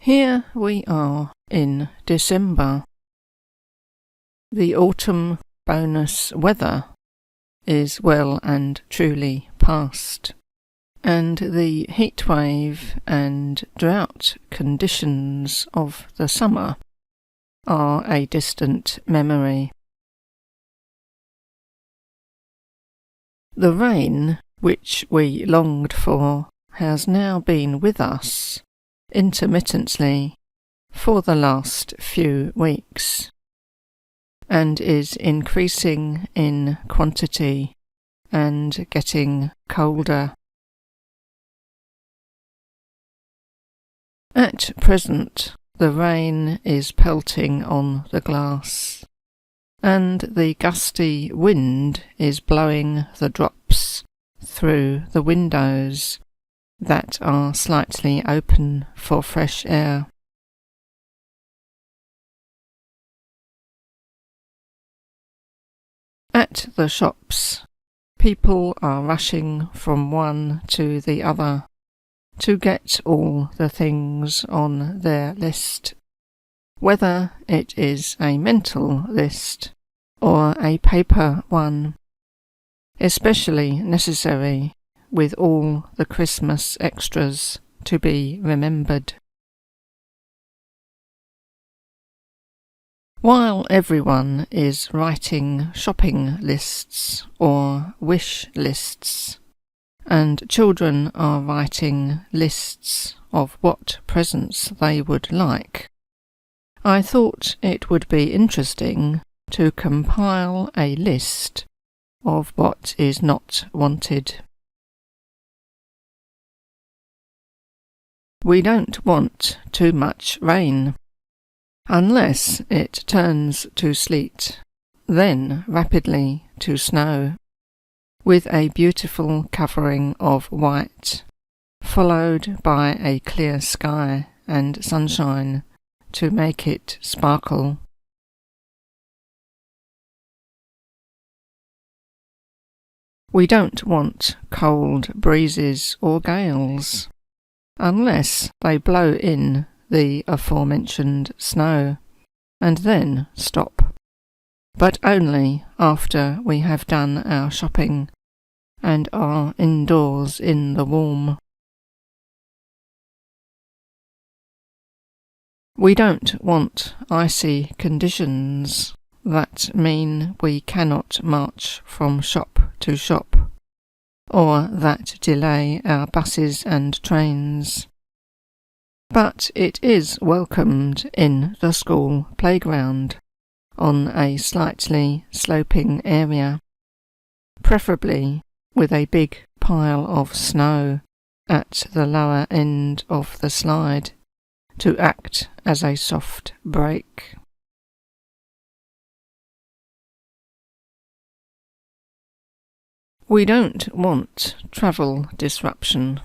Here we are in December. The autumn bonus weather is well and truly past, and the heatwave and drought conditions of the summer are a distant memory. The rain, which we longed for, has now been with us intermittently for the last few weeks, and is increasing in quantity and getting colder. At present, the rain is pelting on the glass, and the gusty wind is blowing the drops through the windows that are slightly open for fresh air. At the shops, people are rushing from one to the other to get all the things on their list, whether it is a mental list or a paper one, especially necessary with all the Christmas extras to be remembered. While everyone is writing shopping lists or wish lists, and children are writing lists of what presents they would like, I thought it would be interesting to compile a list of what is not wanted. We don't want too much rain, unless it turns to sleet, then rapidly to snow, with a beautiful covering of white, followed by a clear sky and sunshine to make it sparkle. We don't want cold breezes or gales, unless they blow in the aforementioned snow, and then stop, but only after we have done our shopping and are indoors in the warm. We don't want icy conditions that mean we cannot march from shop to shop, or that delay our buses and trains. But it is welcomed in the school playground, on a slightly sloping area, preferably with a big pile of snow at the lower end of the slide, to act as a soft brake. We don't want travel disruption,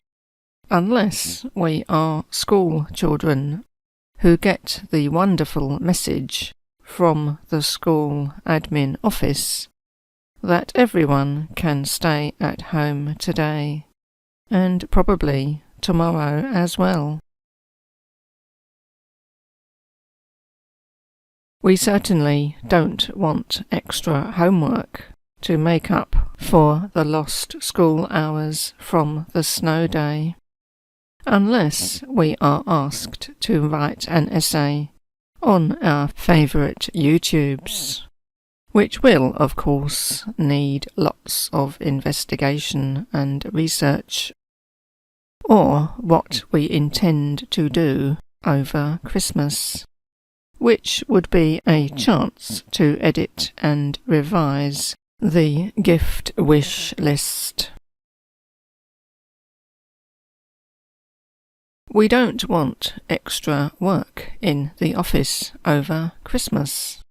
unless we are school children who get the wonderful message from the school admin office that everyone can stay at home today, and probably tomorrow as well. We certainly don't want extra homework to make up for the lost school hours from the snow day, unless we are asked to write an essay on our favourite YouTubes, which will, of course, need lots of investigation and research, or what we intend to do over Christmas, which would be a chance to edit and revise the gift wish list. We don't want extra work in the office over Christmas,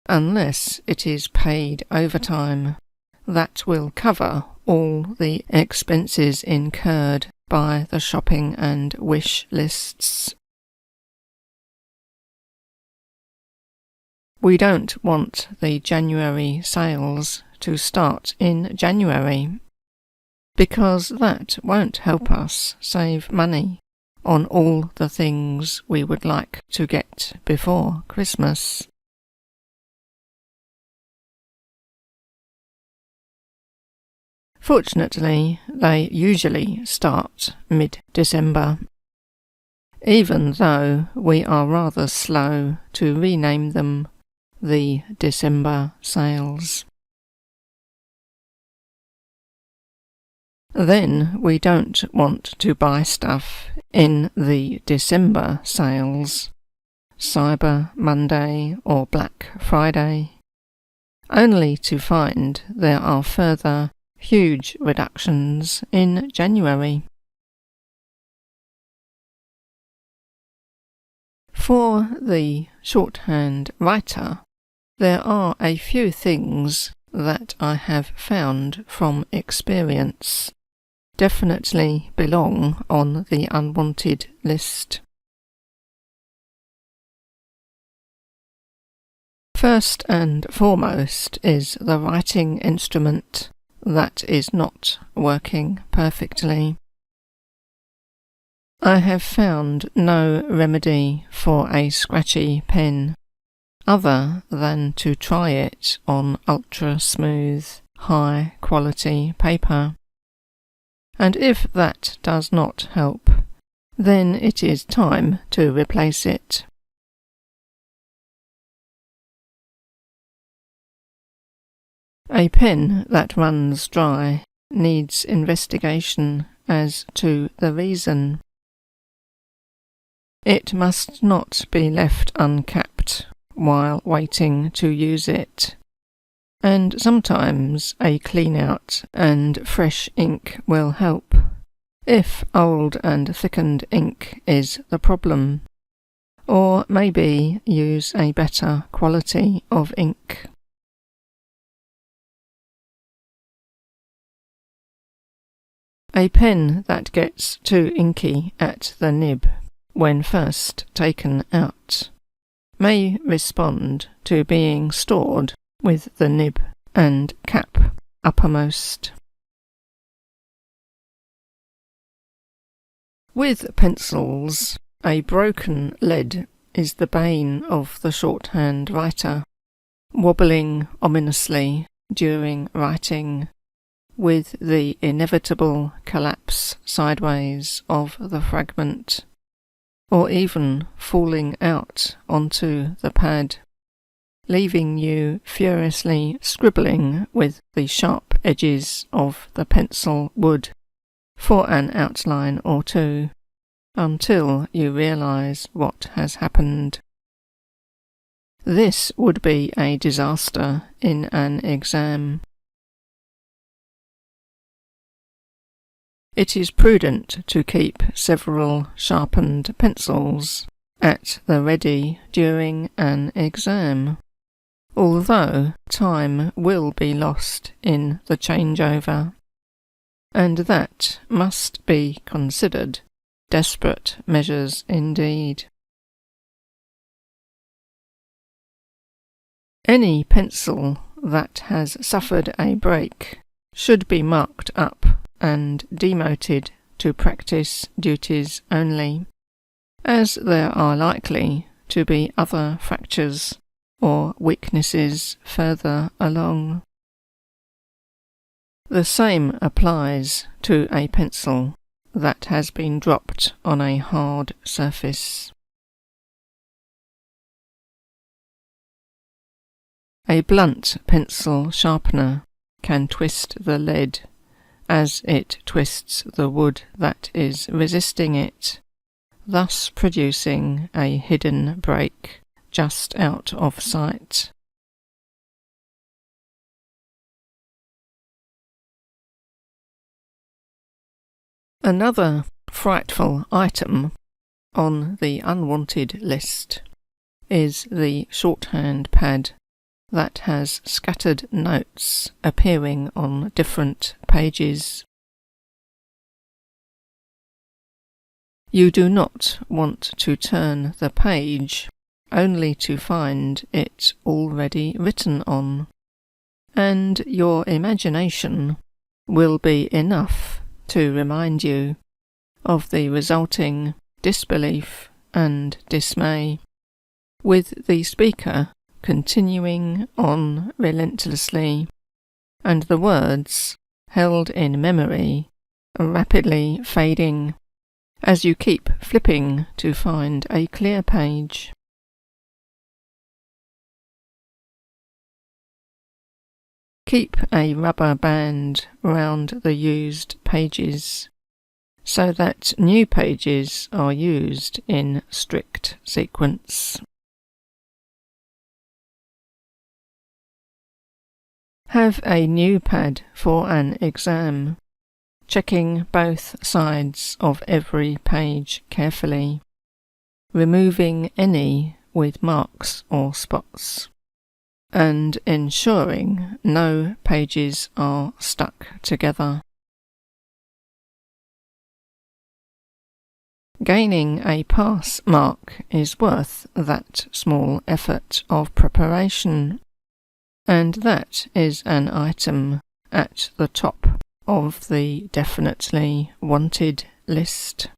unless it is paid overtime that will cover all the expenses incurred by the shopping and wish lists. We don't want the January sales to start in January, because that won't help us save money on all the things we would like to get before Christmas. Fortunately, they usually start mid-December, even though we are rather slow to rename them the December sales. Then we don't want to buy stuff in the December sales, Cyber Monday or Black Friday, only to find there are further huge reductions in January. For the shorthand writer, there are a few things that I have found from experience definitely belong on the unwanted list. First and foremost is the writing instrument that is not working perfectly. I have found no remedy for a scratchy pen other than to try it on ultra-smooth, high-quality paper. And if that does not help, then it is time to replace it. A pen that runs dry needs investigation as to the reason. It must not be left uncapped while waiting to use it, and sometimes a clean-out and fresh ink will help, if old and thickened ink is the problem, or maybe use a better quality of ink. A pen that gets too inky at the nib when first taken out may respond to being stored with the nib and cap uppermost. With pencils, a broken lead is the bane of the shorthand writer, wobbling ominously during writing, with the inevitable collapse sideways of the fragment, or even falling out onto the pad, leaving you furiously scribbling with the sharp edges of the pencil wood for an outline or two, until you realise what has happened. This would be a disaster in an exam. It is prudent to keep several sharpened pencils at the ready during an exam, although time will be lost in the changeover, and that must be considered desperate measures indeed. Any pencil that has suffered a break should be marked up and demoted to practice duties only, as there are likely to be other fractures or weaknesses further along. The same applies to a pencil that has been dropped on a hard surface. A blunt pencil sharpener can twist the lead as it twists the wood that is resisting it, thus producing a hidden break just out of sight. Another frightful item on the unwanted list is the shorthand pad that has scattered notes appearing on different pages. You do not want to turn the page only to find it already written on, and your imagination will be enough to remind you of the resulting disbelief and dismay, with the speaker continuing on relentlessly, and the words, held in memory, rapidly fading as you keep flipping to find a clear page. Keep a rubber band round the used pages so that new pages are used in strict sequence. Have a new pad for an exam, checking both sides of every page carefully, removing any with marks or spots, and ensuring no pages are stuck together. Gaining a pass mark is worth that small effort of preparation, and that is an item at the top of the definitely wanted list.